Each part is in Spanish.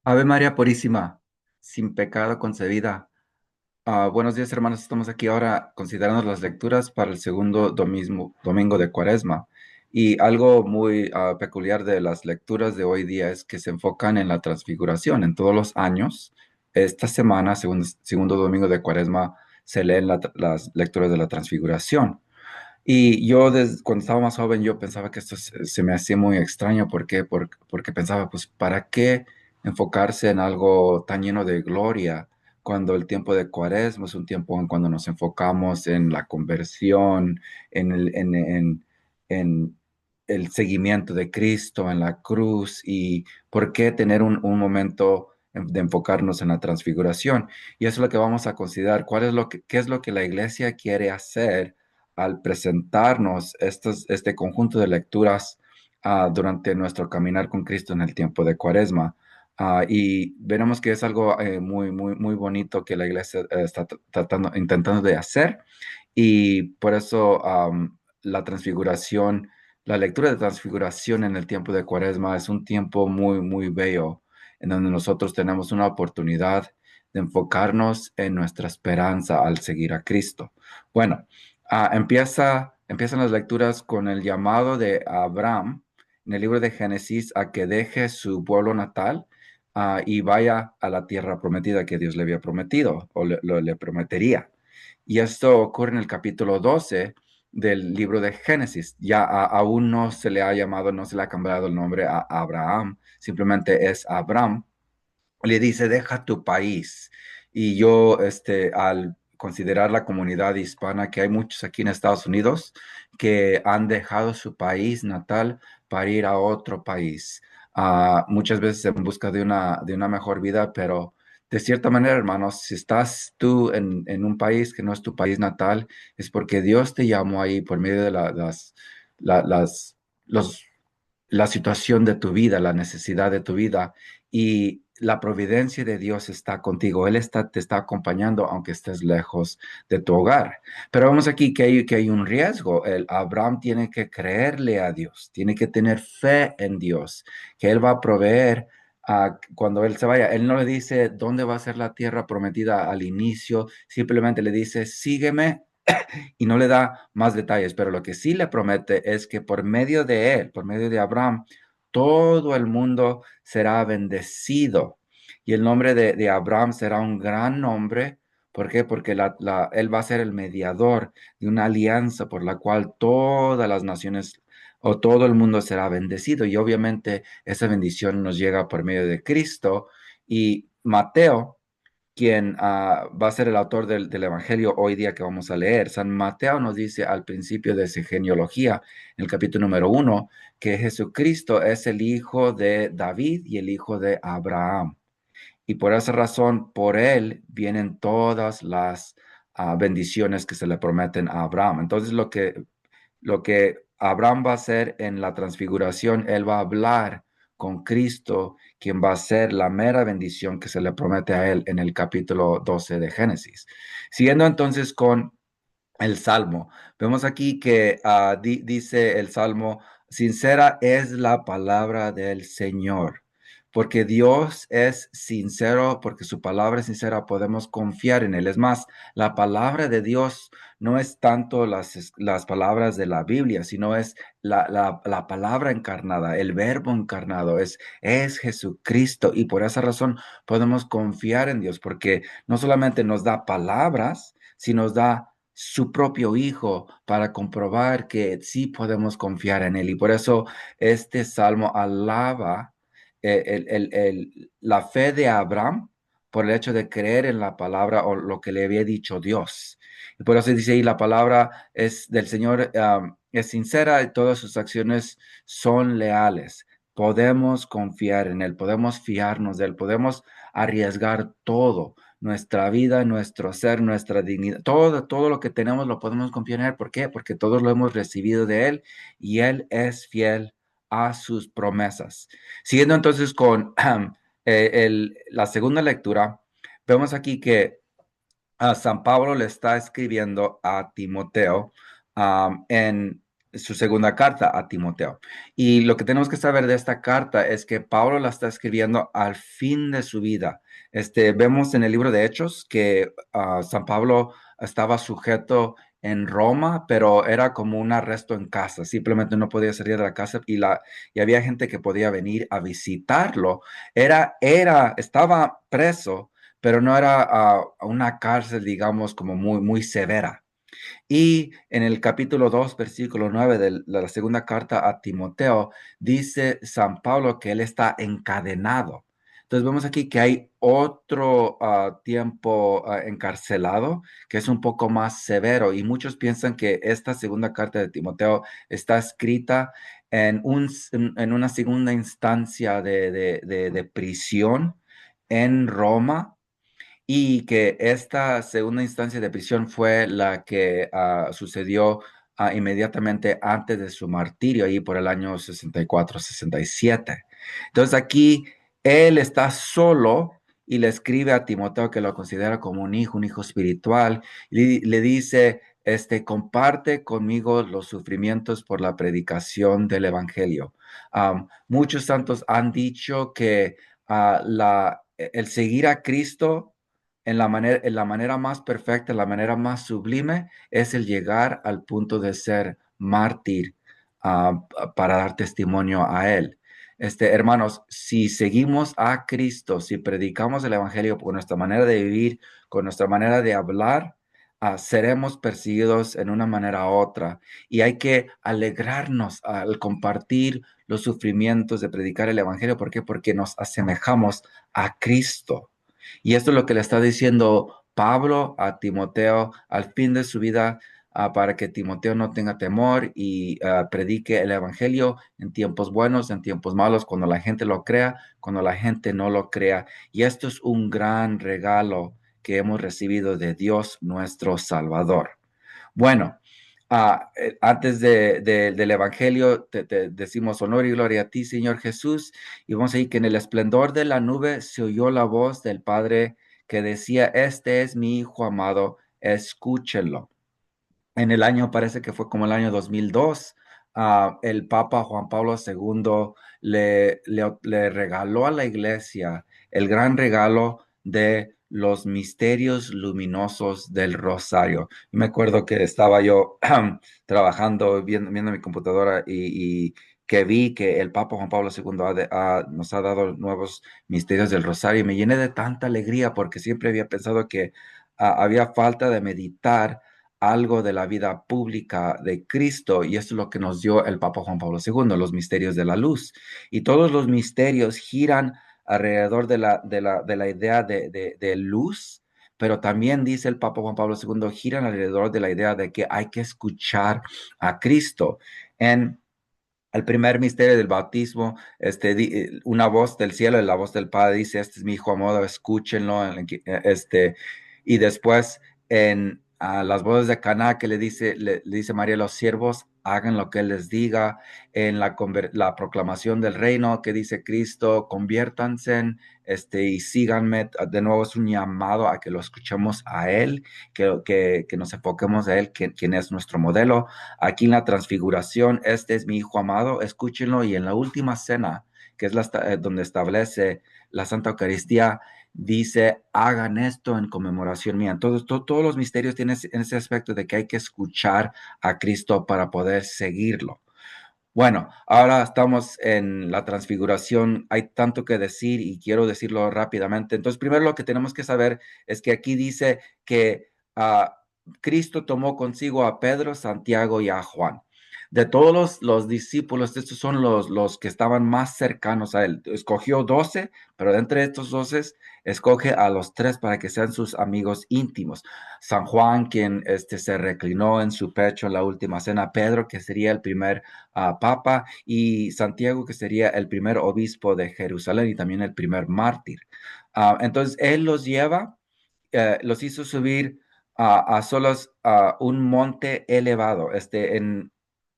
Ave María Purísima, sin pecado concebida. Buenos días, hermanos. Estamos aquí ahora considerando las lecturas para el segundo domingo de Cuaresma. Y algo muy peculiar de las lecturas de hoy día es que se enfocan en la transfiguración. En todos los años, esta semana, segundo domingo de Cuaresma, se leen las lecturas de la transfiguración. Y yo cuando estaba más joven yo pensaba que esto se me hacía muy extraño. ¿Por qué? Porque pensaba, pues, ¿para qué enfocarse en algo tan lleno de gloria cuando el tiempo de Cuaresma es un tiempo en cuando nos enfocamos en la conversión, en el seguimiento de Cristo en la cruz? ¿Y por qué tener un momento de enfocarnos en la transfiguración? Y eso es lo que vamos a considerar. ¿Qué es lo que la iglesia quiere hacer al presentarnos este conjunto de lecturas durante nuestro caminar con Cristo en el tiempo de Cuaresma? Y veremos que es algo muy, muy, muy bonito que la iglesia está intentando de hacer. Y por eso la transfiguración, la lectura de transfiguración en el tiempo de Cuaresma es un tiempo muy, muy bello, en donde nosotros tenemos una oportunidad de enfocarnos en nuestra esperanza al seguir a Cristo. Bueno, empiezan las lecturas con el llamado de Abraham en el libro de Génesis a que deje su pueblo natal y vaya a la tierra prometida que Dios le había prometido o le prometería. Y esto ocurre en el capítulo 12 del libro de Génesis. Ya aún no se le ha llamado, no se le ha cambiado el nombre a Abraham, simplemente es Abraham. Le dice, deja tu país. Y yo, al considerar la comunidad hispana, que hay muchos aquí en Estados Unidos que han dejado su país natal para ir a otro país, muchas veces en busca de una mejor vida, pero de cierta manera, hermanos, si estás tú en un país que no es tu país natal, es porque Dios te llamó ahí por medio de la- las, los la situación de tu vida, la necesidad de tu vida, y la providencia de Dios está contigo. Te está acompañando aunque estés lejos de tu hogar. Pero vemos aquí que hay un riesgo. Abraham tiene que creerle a Dios, tiene que tener fe en Dios, que Él va a proveer cuando Él se vaya. Él no le dice dónde va a ser la tierra prometida al inicio, simplemente le dice, sígueme, y no le da más detalles, pero lo que sí le promete es que por medio de él, por medio de Abraham, todo el mundo será bendecido. Y el nombre de Abraham será un gran nombre. ¿Por qué? Porque él va a ser el mediador de una alianza por la cual todas las naciones o todo el mundo será bendecido. Y obviamente esa bendición nos llega por medio de Cristo. Y Mateo, quien va a ser el autor del Evangelio hoy día que vamos a leer. San Mateo nos dice al principio de su genealogía, en el capítulo número 1, que Jesucristo es el hijo de David y el hijo de Abraham. Y por esa razón, por él vienen todas las bendiciones que se le prometen a Abraham. Entonces, lo que Abraham va a hacer en la transfiguración, él va a hablar con Cristo, quien va a ser la mera bendición que se le promete a él en el capítulo 12 de Génesis. Siguiendo entonces con el Salmo, vemos aquí que dice el Salmo, sincera es la palabra del Señor. Porque Dios es sincero, porque su palabra es sincera, podemos confiar en Él. Es más, la palabra de Dios no es tanto las palabras de la Biblia, sino es la palabra encarnada, el verbo encarnado, es Jesucristo. Y por esa razón podemos confiar en Dios, porque no solamente nos da palabras, sino nos da su propio Hijo para comprobar que sí podemos confiar en Él. Y por eso este salmo alaba la fe de Abraham por el hecho de creer en la palabra o lo que le había dicho Dios. Y por eso dice ahí, la palabra es del Señor, es sincera y todas sus acciones son leales. Podemos confiar en Él, podemos fiarnos de Él, podemos arriesgar todo, nuestra vida, nuestro ser, nuestra dignidad, todo lo que tenemos lo podemos confiar en Él. ¿Por qué? Porque todos lo hemos recibido de Él y Él es fiel a sus promesas. Siguiendo entonces con la segunda lectura, vemos aquí que San Pablo le está escribiendo a Timoteo en su segunda carta a Timoteo. Y lo que tenemos que saber de esta carta es que Pablo la está escribiendo al fin de su vida. Vemos en el libro de Hechos que San Pablo estaba sujeto en Roma, pero era como un arresto en casa. Simplemente no podía salir de la casa y había gente que podía venir a visitarlo. Estaba preso, pero no era una cárcel, digamos, como muy, muy severa. Y en el capítulo 2 versículo 9 de la segunda carta a Timoteo, dice San Pablo que él está encadenado. Entonces vemos aquí que hay otro tiempo encarcelado, que es un poco más severo, y muchos piensan que esta segunda carta de Timoteo está escrita en una segunda instancia de prisión en Roma, y que esta segunda instancia de prisión fue la que sucedió inmediatamente antes de su martirio, ahí por el año 64, 67. Entonces aquí él está solo y le escribe a Timoteo, que lo considera como un hijo espiritual, y le dice, comparte conmigo los sufrimientos por la predicación del evangelio. Muchos santos han dicho que el seguir a Cristo en la manera más perfecta, en la manera más sublime, es el llegar al punto de ser mártir para dar testimonio a Él. Hermanos, si seguimos a Cristo, si predicamos el Evangelio con nuestra manera de vivir, con nuestra manera de hablar, seremos perseguidos en una manera u otra. Y hay que alegrarnos al compartir los sufrimientos de predicar el Evangelio. ¿Por qué? Porque nos asemejamos a Cristo. Y esto es lo que le está diciendo Pablo a Timoteo al fin de su vida, para que Timoteo no tenga temor y predique el evangelio en tiempos buenos, en tiempos malos, cuando la gente lo crea, cuando la gente no lo crea. Y esto es un gran regalo que hemos recibido de Dios nuestro Salvador. Bueno, antes del Evangelio te decimos honor y gloria a ti, Señor Jesús, y vamos a ir que en el esplendor de la nube se oyó la voz del Padre que decía, este es mi Hijo amado, escúchenlo. En el año, parece que fue como el año 2002, el Papa Juan Pablo II le regaló a la iglesia el gran regalo de los misterios luminosos del Rosario. Me acuerdo que estaba yo trabajando, viendo mi computadora y que vi que el Papa Juan Pablo II nos ha dado nuevos misterios del Rosario, y me llené de tanta alegría porque siempre había pensado que había falta de meditar algo de la vida pública de Cristo, y esto es lo que nos dio el Papa Juan Pablo II, los misterios de la luz. Y todos los misterios giran alrededor de la idea de luz, pero también dice el Papa Juan Pablo II, giran alrededor de la idea de que hay que escuchar a Cristo. En el primer misterio del bautismo, una voz del cielo, la voz del Padre dice, este es mi Hijo amado, escúchenlo. Y después en las bodas de Caná, que le dice María a los siervos, hagan lo que Él les diga. En la proclamación del reino que dice Cristo, conviértanse y síganme. De nuevo es un llamado a que lo escuchemos a Él, que nos enfoquemos a Él, quien es nuestro modelo. Aquí en la transfiguración, este es mi Hijo amado, escúchenlo. Y en la última cena, que es donde establece la Santa Eucaristía, dice, hagan esto en conmemoración mía. Entonces, todos los misterios tienen ese aspecto de que hay que escuchar a Cristo para poder seguirlo. Bueno, ahora estamos en la transfiguración. Hay tanto que decir y quiero decirlo rápidamente. Entonces, primero lo que tenemos que saber es que aquí dice que Cristo tomó consigo a Pedro, Santiago y a Juan. De todos los discípulos, estos son los que estaban más cercanos a él. Escogió 12, pero de entre estos 12, escoge a los tres para que sean sus amigos íntimos. San Juan, quien se reclinó en su pecho en la última cena. Pedro, que sería el primer papa, y Santiago, que sería el primer obispo de Jerusalén y también el primer mártir. Entonces, él los lleva, los hizo subir a solos a un monte elevado. En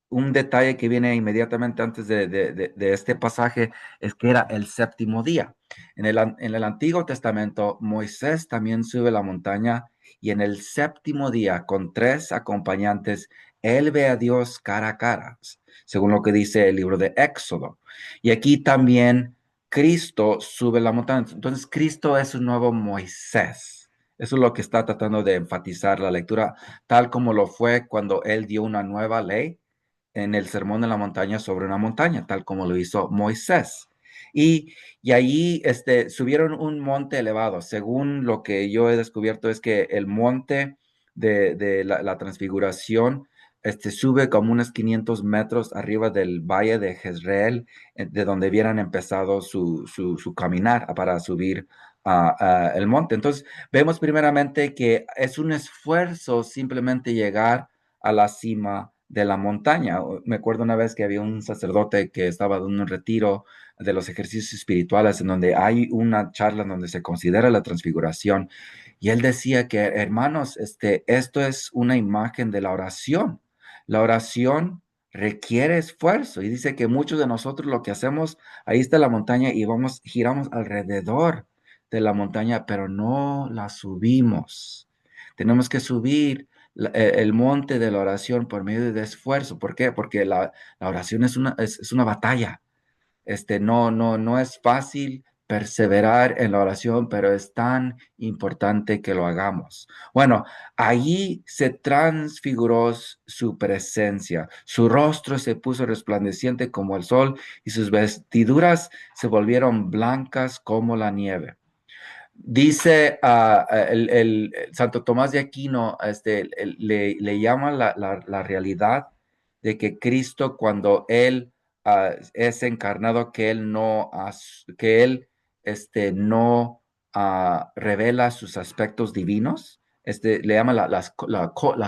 un detalle que viene inmediatamente antes de este pasaje es que era el séptimo día. En el Antiguo Testamento, Moisés también sube la montaña, y en el séptimo día, con tres acompañantes, Él ve a Dios cara a cara, según lo que dice el libro de Éxodo. Y aquí también Cristo sube la montaña. Entonces, Cristo es un nuevo Moisés. Eso es lo que está tratando de enfatizar la lectura, tal como lo fue cuando Él dio una nueva ley en el Sermón de la Montaña sobre una montaña, tal como lo hizo Moisés. Y, y allí subieron un monte elevado. Según lo que yo he descubierto es que el monte de la transfiguración sube como unos 500 metros arriba del valle de Jezreel, de donde hubieran empezado su caminar para subir a el monte. Entonces, vemos primeramente que es un esfuerzo simplemente llegar a la cima de la montaña. Me acuerdo una vez que había un sacerdote que estaba dando un retiro de los ejercicios espirituales en donde hay una charla en donde se considera la transfiguración y él decía que, hermanos, esto es una imagen de la oración. La oración requiere esfuerzo y dice que muchos de nosotros lo que hacemos, ahí está la montaña y vamos, giramos alrededor de la montaña, pero no la subimos. Tenemos que subir el monte de la oración por medio de esfuerzo. ¿Por qué? Porque la oración es una batalla. No es fácil perseverar en la oración, pero es tan importante que lo hagamos. Bueno, allí se transfiguró su presencia, su rostro se puso resplandeciente como el sol y sus vestiduras se volvieron blancas como la nieve. Dice el Santo Tomás de Aquino, le llama la realidad de que Cristo cuando Él es encarnado, que Él no revela sus aspectos divinos, le llama las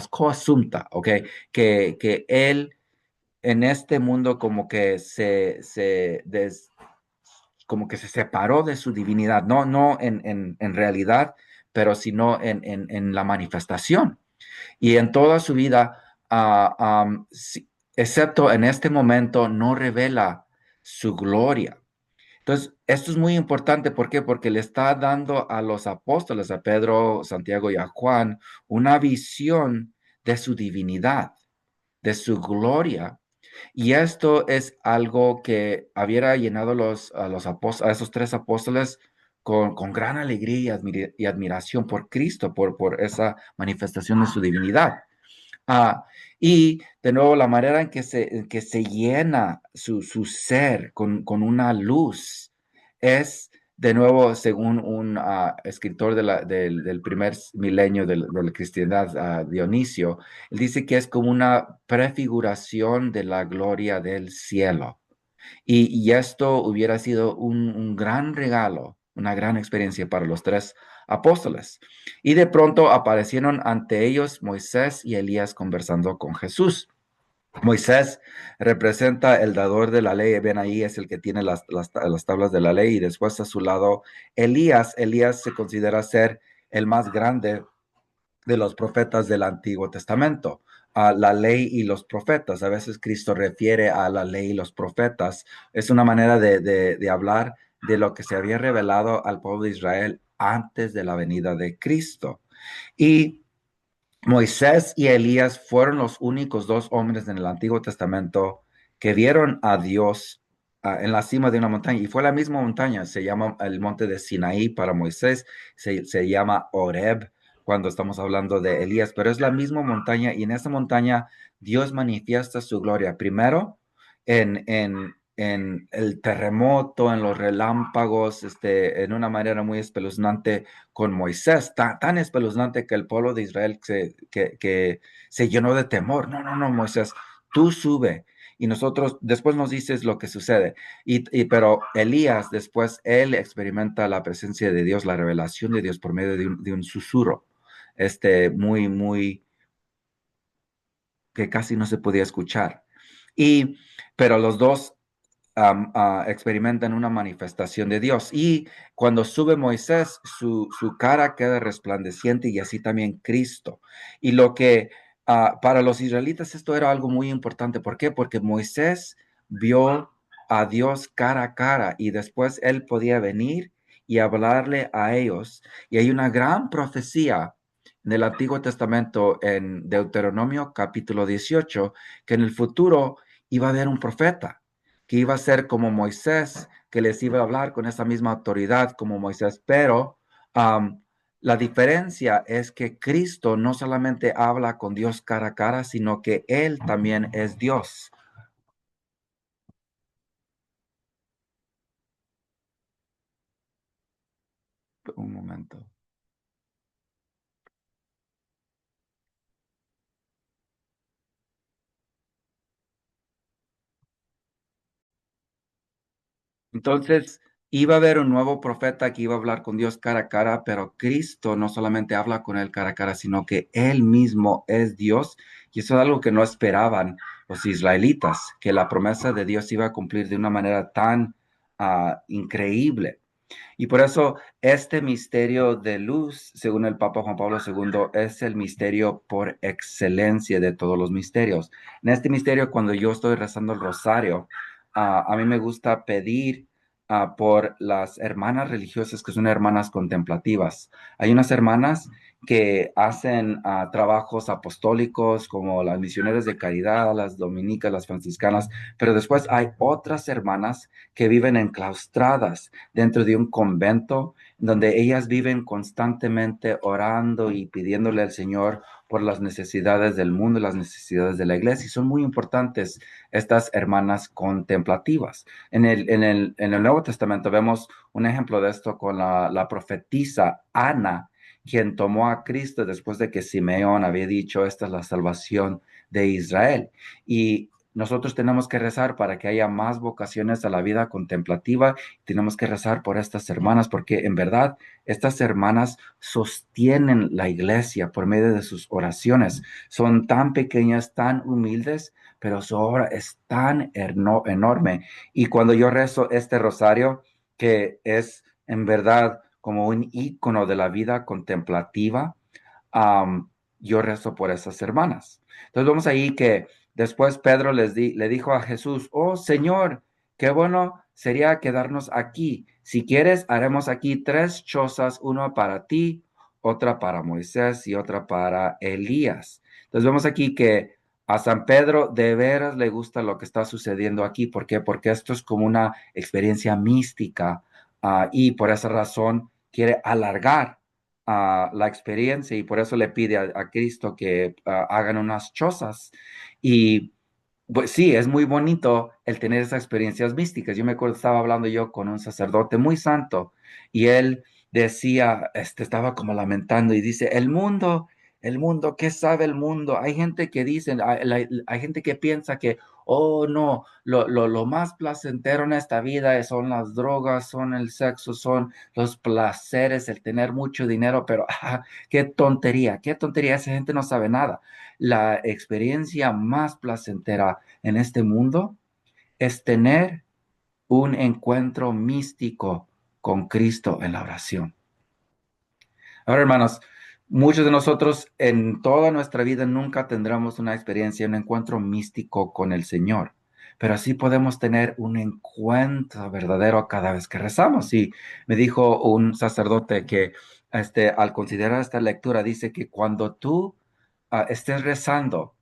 coasunta, ¿ok? Que Él en este mundo como que como que se separó de su divinidad, no en realidad, pero sino en la manifestación. Y en toda su vida, excepto en este momento, no revela su gloria. Entonces, esto es muy importante. ¿Por qué? Porque le está dando a los apóstoles, a Pedro, Santiago y a Juan, una visión de su divinidad, de su gloria. Y esto es algo que hubiera llenado a esos tres apóstoles con gran alegría y admiración por Cristo, por esa manifestación de su divinidad. Ah, y de nuevo, la manera en que se llena su ser con una luz es, de nuevo, según un escritor del primer milenio de la cristiandad, Dionisio, él dice que es como una prefiguración de la gloria del cielo. Y esto hubiera sido un gran regalo, una gran experiencia para los tres apóstoles. Y de pronto aparecieron ante ellos Moisés y Elías conversando con Jesús. Moisés representa el dador de la ley, ven ahí, es el que tiene las tablas de la ley y después a su lado Elías. Elías se considera ser el más grande de los profetas del Antiguo Testamento, a la ley y los profetas. A veces Cristo refiere a la ley y los profetas. Es una manera de hablar de lo que se había revelado al pueblo de Israel antes de la venida de Cristo. Y Moisés y Elías fueron los únicos dos hombres en el Antiguo Testamento que vieron a Dios en la cima de una montaña. Y fue la misma montaña, se llama el monte de Sinaí para Moisés, se llama Horeb cuando estamos hablando de Elías, pero es la misma montaña y en esa montaña Dios manifiesta su gloria. Primero en el terremoto, en los relámpagos, en una manera muy espeluznante con Moisés, tan espeluznante que el pueblo de Israel que se llenó de temor. No, no, no, Moisés, tú sube. Y nosotros, después nos dices lo que sucede. Pero Elías, después, él experimenta la presencia de Dios, la revelación de Dios por medio de un susurro, muy, muy, que casi no se podía escuchar. Pero los dos experimentan una manifestación de Dios. Y cuando sube Moisés, su cara queda resplandeciente y así también Cristo. Y lo que para los israelitas esto era algo muy importante. ¿Por qué? Porque Moisés vio a Dios cara a cara y después él podía venir y hablarle a ellos. Y hay una gran profecía del Antiguo Testamento en Deuteronomio capítulo 18, que en el futuro iba a haber un profeta, que iba a ser como Moisés, que les iba a hablar con esa misma autoridad como Moisés, pero la diferencia es que Cristo no solamente habla con Dios cara a cara, sino que Él también es Dios. Un momento. Entonces, iba a haber un nuevo profeta que iba a hablar con Dios cara a cara, pero Cristo no solamente habla con él cara a cara, sino que él mismo es Dios. Y eso es algo que no esperaban los israelitas, que la promesa de Dios iba a cumplir de una manera tan increíble. Y por eso este misterio de luz, según el Papa Juan Pablo II, es el misterio por excelencia de todos los misterios. En este misterio, cuando yo estoy rezando el rosario, a mí me gusta pedir por las hermanas religiosas que son hermanas contemplativas. Hay unas hermanas que hacen trabajos apostólicos como las misioneras de caridad, las dominicas, las franciscanas, pero después hay otras hermanas que viven enclaustradas dentro de un convento donde ellas viven constantemente orando y pidiéndole al Señor por las necesidades del mundo y las necesidades de la iglesia. Y son muy importantes estas hermanas contemplativas. En el Nuevo Testamento vemos un ejemplo de esto con la profetisa Ana, quien tomó a Cristo después de que Simeón había dicho, esta es la salvación de Israel. Y nosotros tenemos que rezar para que haya más vocaciones a la vida contemplativa. Tenemos que rezar por estas hermanas, porque en verdad estas hermanas sostienen la iglesia por medio de sus oraciones. Son tan pequeñas, tan humildes, pero su obra es tan enorme. Y cuando yo rezo este rosario, que es en verdad como un ícono de la vida contemplativa, yo rezo por esas hermanas. Entonces vemos ahí que después Pedro le dijo a Jesús, oh Señor, qué bueno sería quedarnos aquí. Si quieres, haremos aquí tres chozas, una para ti, otra para Moisés y otra para Elías. Entonces vemos aquí que a San Pedro de veras le gusta lo que está sucediendo aquí. ¿Por qué? Porque esto es como una experiencia mística y por esa razón quiere alargar la experiencia y por eso le pide a Cristo que hagan unas chozas. Y pues sí, es muy bonito el tener esas experiencias místicas. Yo me acuerdo, estaba hablando yo con un sacerdote muy santo y él decía, estaba como lamentando y dice, el mundo, ¿qué sabe el mundo? Hay gente que dice, hay gente que piensa que, oh no, lo más placentero en esta vida son las drogas, son el sexo, son los placeres, el tener mucho dinero, pero qué tontería, esa gente no sabe nada. La experiencia más placentera en este mundo es tener un encuentro místico con Cristo en la oración. Ahora, hermanos, muchos de nosotros en toda nuestra vida nunca tendremos una experiencia, un encuentro místico con el Señor, pero así podemos tener un encuentro verdadero cada vez que rezamos. Y me dijo un sacerdote que al considerar esta lectura dice que cuando tú estés rezando,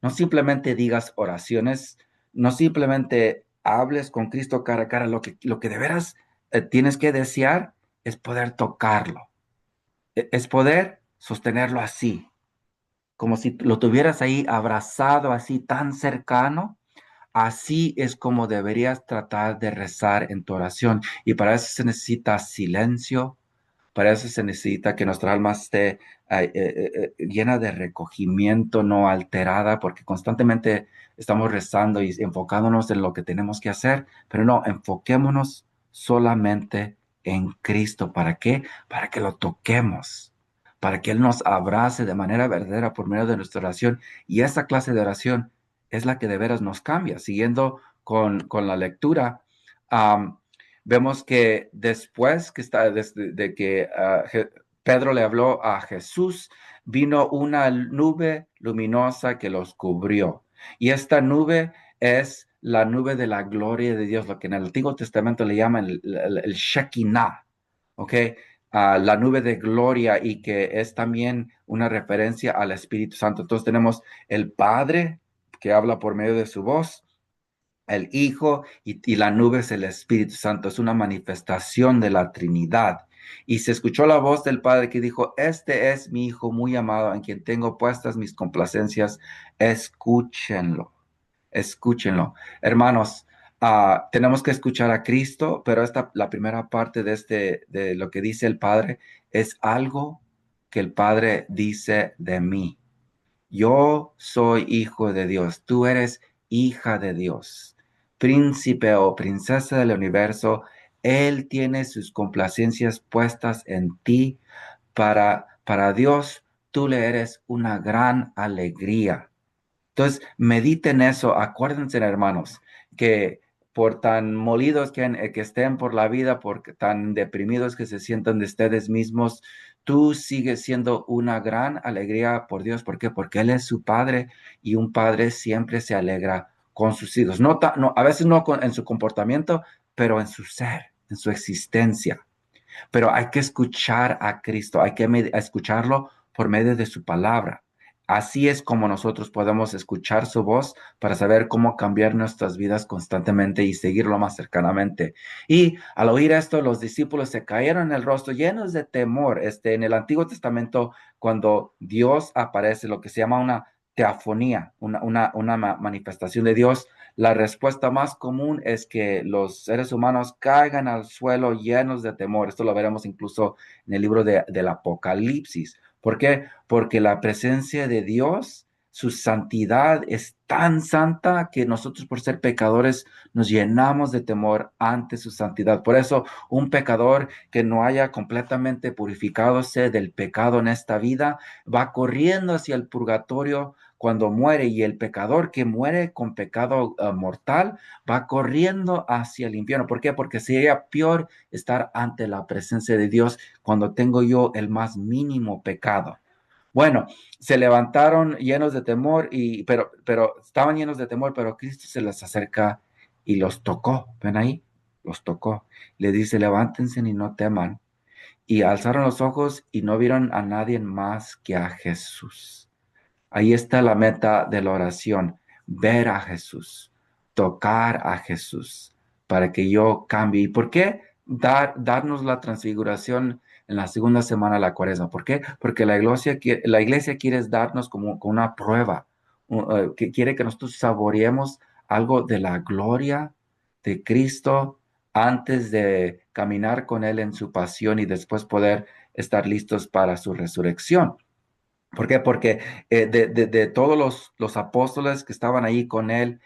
no simplemente digas oraciones, no simplemente hables con Cristo cara a cara, lo que de veras tienes que desear es poder tocarlo, es poder sostenerlo así, como si lo tuvieras ahí abrazado, así tan cercano. Así es como deberías tratar de rezar en tu oración. Y para eso se necesita silencio, para eso se necesita que nuestra alma esté llena de recogimiento, no alterada, porque constantemente estamos rezando y enfocándonos en lo que tenemos que hacer, pero no, enfoquémonos solamente en Cristo. ¿Para qué? Para que lo toquemos, para que Él nos abrace de manera verdadera por medio de nuestra oración. Y esa clase de oración es la que de veras nos cambia. Siguiendo con la lectura, vemos que después que está, de que Pedro le habló a Jesús, vino una nube luminosa que los cubrió. Y esta nube es la nube de la gloria de Dios, lo que en el Antiguo Testamento le llaman el Shekinah. ¿Ok? la nube de gloria y que es también una referencia al Espíritu Santo. Entonces tenemos el Padre que habla por medio de su voz, el Hijo y la nube es el Espíritu Santo. Es una manifestación de la Trinidad. Y se escuchó la voz del Padre que dijo, este es mi Hijo muy amado en quien tengo puestas mis complacencias. Escúchenlo. Escúchenlo. Hermanos, tenemos que escuchar a Cristo, pero la primera parte de lo que dice el Padre es algo que el Padre dice de mí. Yo soy hijo de Dios, tú eres hija de Dios, príncipe o princesa del universo. Él tiene sus complacencias puestas en ti. Para Dios, tú le eres una gran alegría. Entonces, mediten eso, acuérdense, hermanos, que por tan molidos que estén por la vida, por tan deprimidos que se sientan de ustedes mismos, tú sigues siendo una gran alegría por Dios. ¿Por qué? Porque Él es su Padre y un padre siempre se alegra con sus hijos. No, a veces no en su comportamiento, pero en su ser, en su existencia. Pero hay que escuchar a Cristo, hay que escucharlo por medio de su palabra. Así es como nosotros podemos escuchar su voz para saber cómo cambiar nuestras vidas constantemente y seguirlo más cercanamente. Y al oír esto, los discípulos se cayeron en el rostro llenos de temor. En el Antiguo Testamento, cuando Dios aparece, lo que se llama una teofanía, una manifestación de Dios, la respuesta más común es que los seres humanos caigan al suelo llenos de temor. Esto lo veremos incluso en el libro del Apocalipsis. ¿Por qué? Porque la presencia de Dios, su santidad es tan santa que nosotros por ser pecadores nos llenamos de temor ante su santidad. Por eso un pecador que no haya completamente purificadose del pecado en esta vida va corriendo hacia el purgatorio cuando muere, y el pecador que muere con pecado mortal va corriendo hacia el infierno. ¿Por qué? Porque sería peor estar ante la presencia de Dios cuando tengo yo el más mínimo pecado. Bueno, se levantaron llenos de temor, pero estaban llenos de temor, pero Cristo se les acerca y los tocó. ¿Ven ahí? Los tocó. Le dice, levántense y no teman. Y alzaron los ojos y no vieron a nadie más que a Jesús. Ahí está la meta de la oración, ver a Jesús, tocar a Jesús, para que yo cambie. ¿Y por qué darnos la transfiguración en la segunda semana de la Cuaresma? ¿Por qué? Porque la iglesia quiere darnos como una prueba, que quiere que nosotros saboreemos algo de la gloria de Cristo antes de caminar con Él en su pasión y después poder estar listos para su resurrección. ¿Por qué? Porque de todos los apóstoles que estaban ahí con él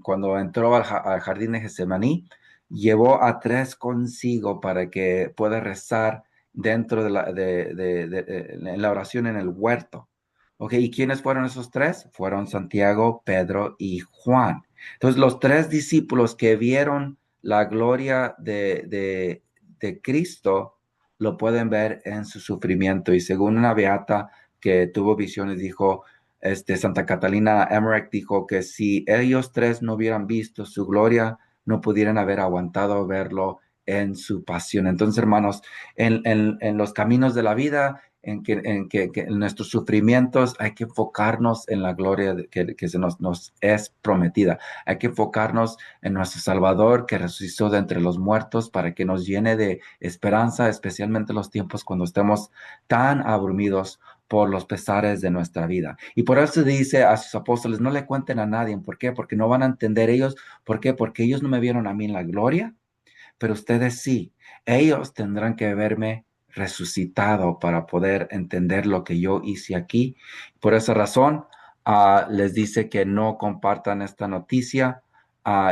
cuando entró al jardín de Getsemaní, llevó a tres consigo para que pueda rezar dentro en la oración en el huerto. ¿Ok? ¿Y quiénes fueron esos tres? Fueron Santiago, Pedro y Juan. Entonces, los tres discípulos que vieron la gloria de Cristo lo pueden ver en su sufrimiento. Y según una beata que tuvo visiones, dijo, Santa Catalina Emmerich dijo que si ellos tres no hubieran visto su gloria, no pudieran haber aguantado verlo en su pasión. Entonces, hermanos, en los caminos de la vida, que en nuestros sufrimientos hay que enfocarnos en la gloria que nos es prometida. Hay que enfocarnos en nuestro Salvador que resucitó de entre los muertos para que nos llene de esperanza, especialmente en los tiempos cuando estemos tan abrumidos por los pesares de nuestra vida. Y por eso dice a sus apóstoles, no le cuenten a nadie. ¿Por qué? Porque no van a entender ellos. ¿Por qué? Porque ellos no me vieron a mí en la gloria, pero ustedes sí. Ellos tendrán que verme resucitado para poder entender lo que yo hice aquí. Por esa razón, les dice que no compartan esta noticia,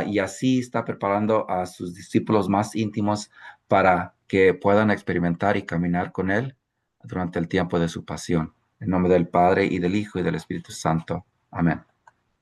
y así está preparando a sus discípulos más íntimos para que puedan experimentar y caminar con Él durante el tiempo de su pasión. En nombre del Padre y del Hijo y del Espíritu Santo. Amén.